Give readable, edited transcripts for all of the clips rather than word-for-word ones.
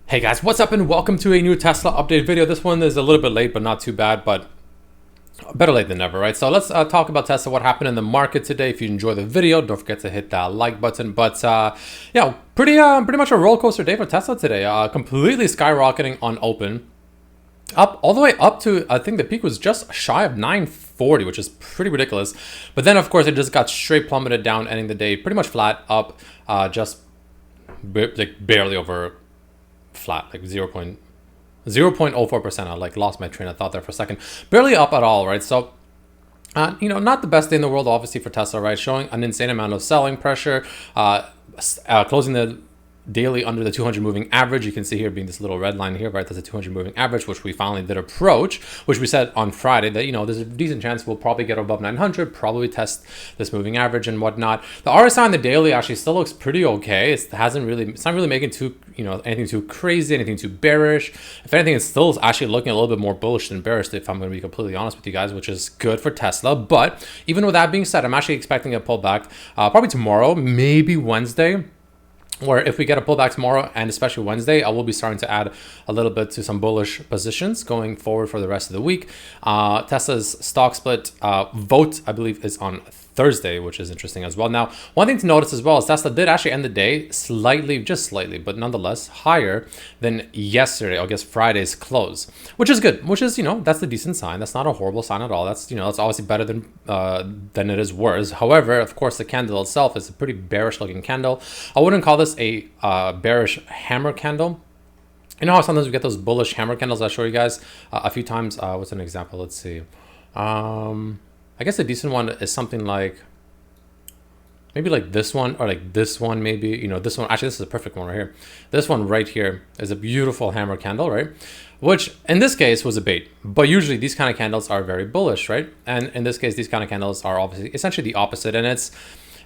Hey guys, what's up and welcome to a new Tesla update video. This one is a little bit late, but not too bad, but better late than never, right? So let's talk about Tesla, what happened in the market today. If you enjoy the video, don't forget to hit that like button. But yeah, pretty much a roller coaster day for Tesla today. Completely skyrocketing on open. Up all the way up to, I think the peak was just shy of 940, which is pretty ridiculous. But then, of course, it just got straight plummeted down, ending the day pretty much flat, up just barely over flat, like 0.04%. I lost my train of thought there for a second. Barely up at all, right? So, not the best day in the world, obviously, for Tesla, right? Showing an insane amount of selling pressure, closing the daily under the 200 moving average. You can see here being this little red line here, right? That's a 200 moving average, which we finally did approach, which we said on Friday that, there's a decent chance we'll probably get above 900, probably test this moving average and whatnot. The RSI on the daily actually still looks pretty okay. It's not really making anything too crazy, anything too bearish. If anything, it's still actually looking a little bit more bullish than bearish, if I'm going to be completely honest with you guys, which is good for Tesla. But even with that being said, I'm actually expecting a pullback probably tomorrow, maybe Wednesday. Or if we get a pullback tomorrow and especially Wednesday, I will be starting to add a little bit to some bullish positions going forward for the rest of the week. Tesla's stock split vote, I believe, is on Thursday, which is interesting as well. Now, one thing to notice as well is Tesla did actually end the day just slightly, but nonetheless higher than yesterday, I guess Friday's close, which is good, which is, that's a decent sign. That's not a horrible sign at all. That's, that's obviously better than it is worse. However, of course, the candle itself is a pretty bearish looking candle. I wouldn't call this a bearish hammer candle. You know how sometimes we get those bullish hammer candles I show you guys a few times. What's an example? Let's see. I guess a decent one is something like maybe like this one, or like this one, maybe, this one. Actually, this is a perfect one right here. This one right here is a beautiful hammer candle, right? Which in this case was a bait, but usually these kind of candles are very bullish, right? And in this case, these kind of candles are obviously essentially the opposite. And it's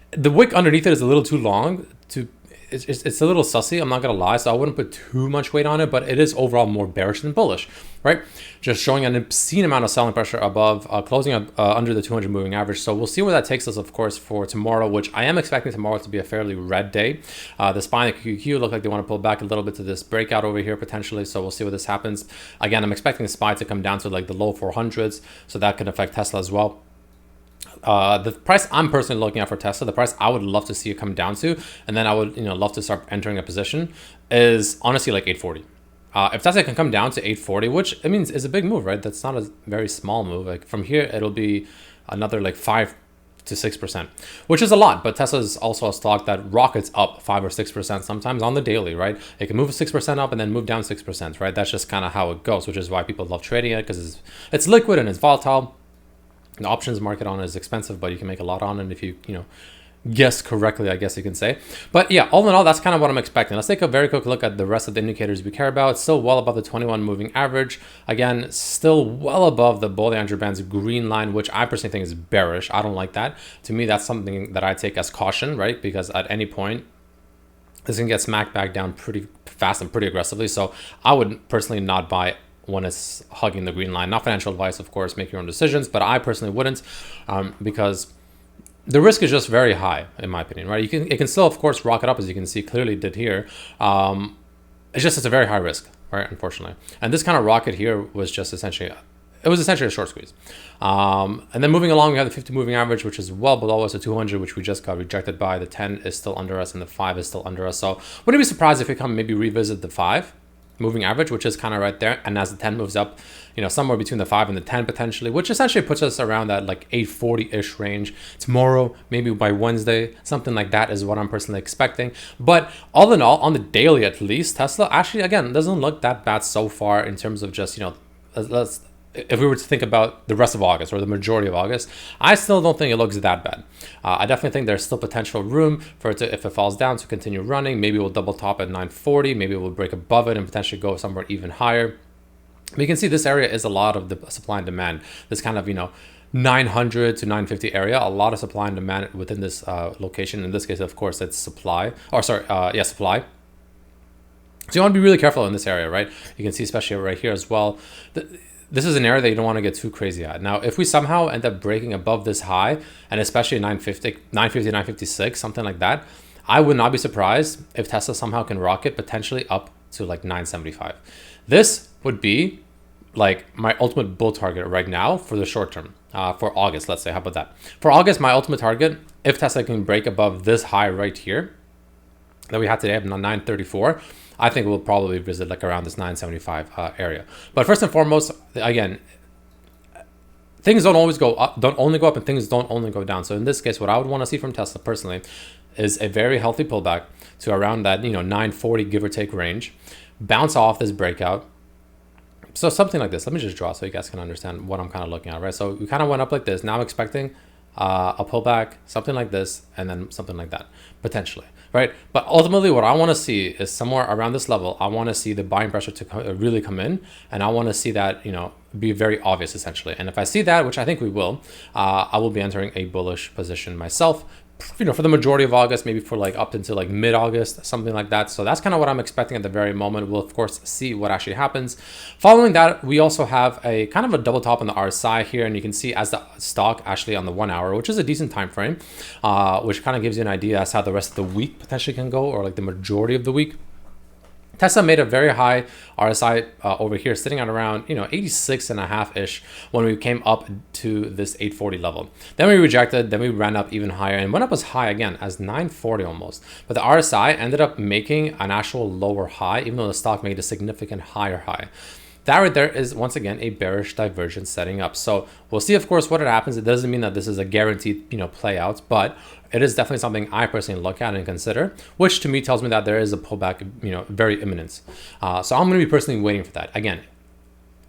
the wick underneath it is a little too long to. It's a little sussy, I'm not gonna lie, so I wouldn't put too much weight on it, but it is overall more bearish than bullish, right? Just showing an obscene amount of selling pressure above, closing up under the 200 moving average. So we'll see where that takes us, of course, for tomorrow, which I am expecting tomorrow to be a fairly red day. The SPY and QQQ look like they want to pull back a little bit to this breakout over here potentially, so we'll see what this happens. Again, I'm expecting the SPY to come down to like the low 400s, so that could affect Tesla as well. The price I'm personally looking at for Tesla, the price I would love to see it come down to, and then I would love to start entering a position, is honestly like 840. If Tesla can come down to 840, which I mean is a big move, right? That's not a very small move. Like from here, it'll be another like 5 to 6%, which is a lot. But Tesla is also a stock that rockets up 5 or 6% sometimes on the daily, right? It can move 6% up and then move down 6%, right? That's just kind of how it goes, which is why people love trading it, because it's liquid and it's volatile. The options market on it is expensive, but you can make a lot on it if you guess correctly, I guess you can say. But yeah, all in all, that's kind of what I'm expecting. Let's take a very quick look at the rest of the indicators we care about. It's still well above the 21 moving average. Again, still well above the Bollinger Band's green line, which I personally think is bearish. I don't like that. To me, that's something that I take as caution, right? Because at any point, this can get smacked back down pretty fast and pretty aggressively. So I would personally not buy when it's hugging the green line. Not financial advice, of course, make your own decisions, but I personally wouldn't, because the risk is just very high, in my opinion, right? It can still, of course, rocket up, as you can see clearly did here. It's a very high risk, right? Unfortunately. And this kind of rocket here was just essentially a short squeeze. And then moving along, we have the 50 moving average, which is well below us, the 200, which we just got rejected by. The 10 is still under us and the 5 is still under us. So wouldn't be surprised if we come maybe revisit the 5 moving average, which is kind of right there, and as the 10 moves up, somewhere between the 5 and the 10 potentially, which essentially puts us around that like 840-ish range tomorrow, maybe by Wednesday, something like that is what I'm personally expecting. But all in all, on the daily at least, Tesla actually again doesn't look that bad so far in terms of just if we were to think about the rest of August or the majority of August, I still don't think it looks that bad. I definitely think there's still potential room for it to, if it falls down, to continue running. Maybe we'll double top at 940. Maybe we'll break above it and potentially go somewhere even higher. But you can see this area is a lot of the supply and demand. This kind of, 900 to 950 area, a lot of supply and demand within this location. In this case, of course, it's supply. Supply. So you want to be really careful in this area, right? You can see especially right here as well. This is an area that you don't want to get too crazy at. Now, if we somehow end up breaking above this high, and especially 950, 956, something like that, I would not be surprised if Tesla somehow can rocket potentially up to like 975. This would be like my ultimate bull target right now for the short term, for August, let's say. How about that? For August, my ultimate target, if Tesla can break above this high right here that we had today of 934, I think we'll probably visit like around this 975 area. But first and foremost, again, things don't always go up, don't only go up, and things don't only go down. So in this case, what I would want to see from Tesla personally is a very healthy pullback to around that, 940 give or take range, bounce off this breakout. So something like this. Let me just draw so you guys can understand what I'm kind of looking at, right? So we kind of went up like this. Now I'm expecting a pullback, something like this, and then something like that, potentially, right? But ultimately, what I want to see is somewhere around this level. I want to see the buying pressure to really come in, and I want to see that, be very obvious, essentially. And if I see that, which I think we will, I will be entering a bullish position myself, for the majority of August, maybe for like up until like mid-August, something like that. So that's kind of what I'm expecting at the very moment. We'll of course see what actually happens. Following that, we also have a kind of a double top on the RSI here, and you can see as the stock actually on the 1 hour, which is a decent time frame, which kind of gives you an idea as how the rest of the week potentially can go, or like the majority of the week. Tesla made a very high RSI over here, sitting at around 86.5-ish when we came up to this 840 level. Then we rejected, then we ran up even higher and went up as high again as 940 almost. But the RSI ended up making an actual lower high, even though the stock made a significant higher high. That right there is, once again, a bearish divergence setting up. So we'll see, of course, what it happens. It doesn't mean that this is a guaranteed, play out, but it is definitely something I personally look at and consider, which to me tells me that there is a pullback, very imminent. So I'm going to be personally waiting for that. Again,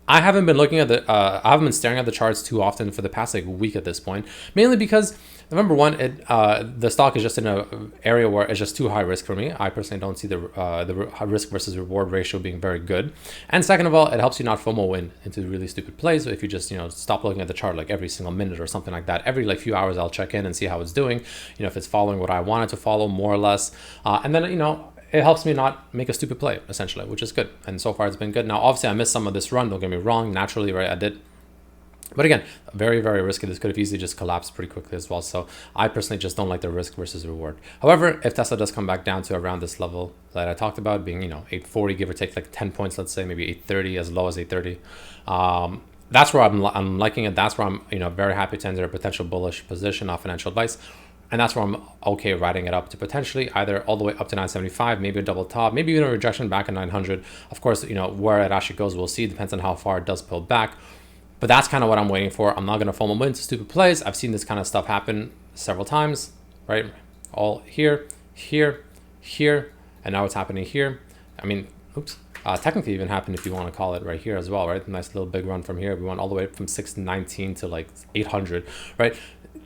I haven't been looking at I haven't been staring at the charts too often for the past like week at this point, mainly because number one, the stock is just in an area where it's just too high risk for me. I personally don't see the risk versus reward ratio being very good. And second of all, it helps you not FOMO into really stupid plays. If you just, stop looking at the chart like every single minute or something like that. Every like few hours, I'll check in and see how it's doing. If it's following what I want it to follow more or less. And then, it helps me not make a stupid play, essentially, which is good. And so far it's been good. Now, obviously I missed some of this run. Don't get me wrong. Naturally, right, I did. But again, very, very risky. This could have easily just collapsed pretty quickly as well. So I personally just don't like the risk versus reward. However, if Tesla does come back down to around this level that I talked about, being, 840, give or take like 10 points, let's say, maybe 830, as low as 830. That's where I'm liking it. That's where I'm, very happy to enter a potential bullish position off financial advice. And that's where I'm okay riding it up to potentially either all the way up to 975, maybe a double top, maybe even a rejection back at 900. Of course, where it actually goes, we'll see. Depends on how far it does pull back. But that's kind of what I'm waiting for. I'm not going to FOMO into stupid plays. I've seen this kind of stuff happen several times, right? All here, here, here, and now it's happening here. I mean, oops. Technically even happened if you want to call it right here as well, right? Nice little big run from here. We went all the way from 619 to like 800, right?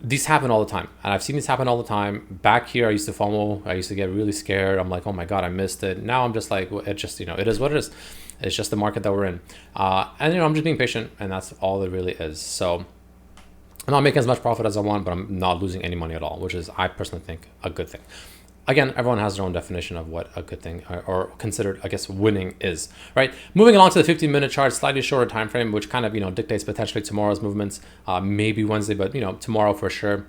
These happen all the time, and I've seen these happen all the time. Back here, I used to FOMO. I used to get really scared. I'm like, oh my God, I missed it. Now I'm just like, it just, it is what it is. It's just the market that we're in. And, I'm just being patient, and that's all it really is. So I'm not making as much profit as I want, but I'm not losing any money at all, which is, I personally think, a good thing. Again, everyone has their own definition of what a good thing or considered, I guess, winning is, right? Moving along to the 15-minute chart, slightly shorter time frame, which kind of, dictates potentially tomorrow's movements, maybe Wednesday, but, tomorrow for sure.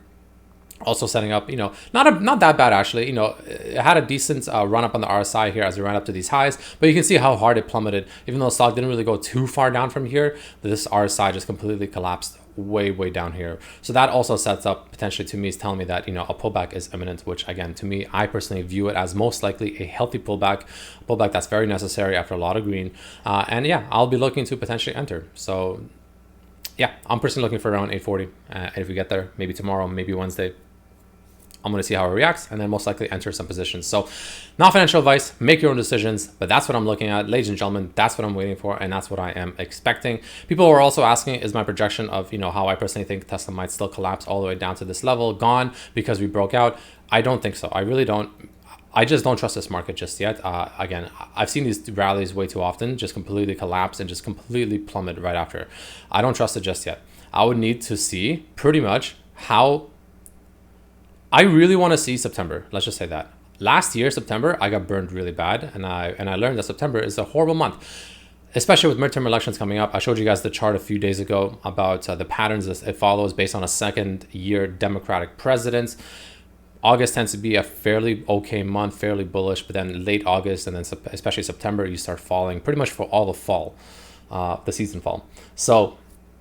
Also setting up, not that bad actually. It had a decent run up on the RSI here as we ran up to these highs, but you can see how hard it plummeted. Even though the stock didn't really go too far down from here, this RSI just completely collapsed way down here. So that also sets up potentially, to me, is telling me that, a pullback is imminent, which again, to me, I personally view it as most likely a healthy pullback that's very necessary after a lot of green. And yeah, I'll be looking to potentially enter. So yeah, I'm personally looking for around 840. And if we get there, maybe tomorrow, maybe Wednesday, I'm going to see how it reacts and then most likely enter some positions. So not financial advice, make your own decisions, but that's what I'm looking at. Ladies and gentlemen, that's what I'm waiting for, and that's what I am expecting. People are also asking, is my projection of, how I personally think Tesla might still collapse all the way down to this level gone because we broke out? I don't think so. I really don't. I just don't trust this market just yet. Again, I've seen these rallies way too often, just completely collapse and just completely plummet right after. I don't trust it just yet. I would need to see pretty much how. I really want to see September. Let's just say that. Last year, September, I got burned really bad, and I learned that September is a horrible month, especially with midterm elections coming up. I showed you guys the chart a few days ago about the patterns it follows based on a second-year Democratic president. August tends to be a fairly okay month, fairly bullish, but then late August and then especially September, you start falling pretty much for all the fall, the season fall. So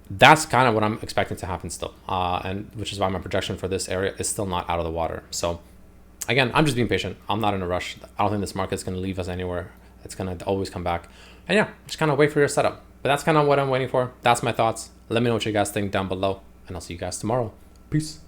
that's kind of what I'm expecting to happen still, and which is why my projection for this area is still not out of the water. So again, I'm just being patient. I'm not in a rush. I don't think this market's going to leave us anywhere. It's going to always come back. And yeah, just kind of wait for your setup. But that's kind of what I'm waiting for. That's my thoughts. Let me know what you guys think down below, and I'll see you guys tomorrow. Peace.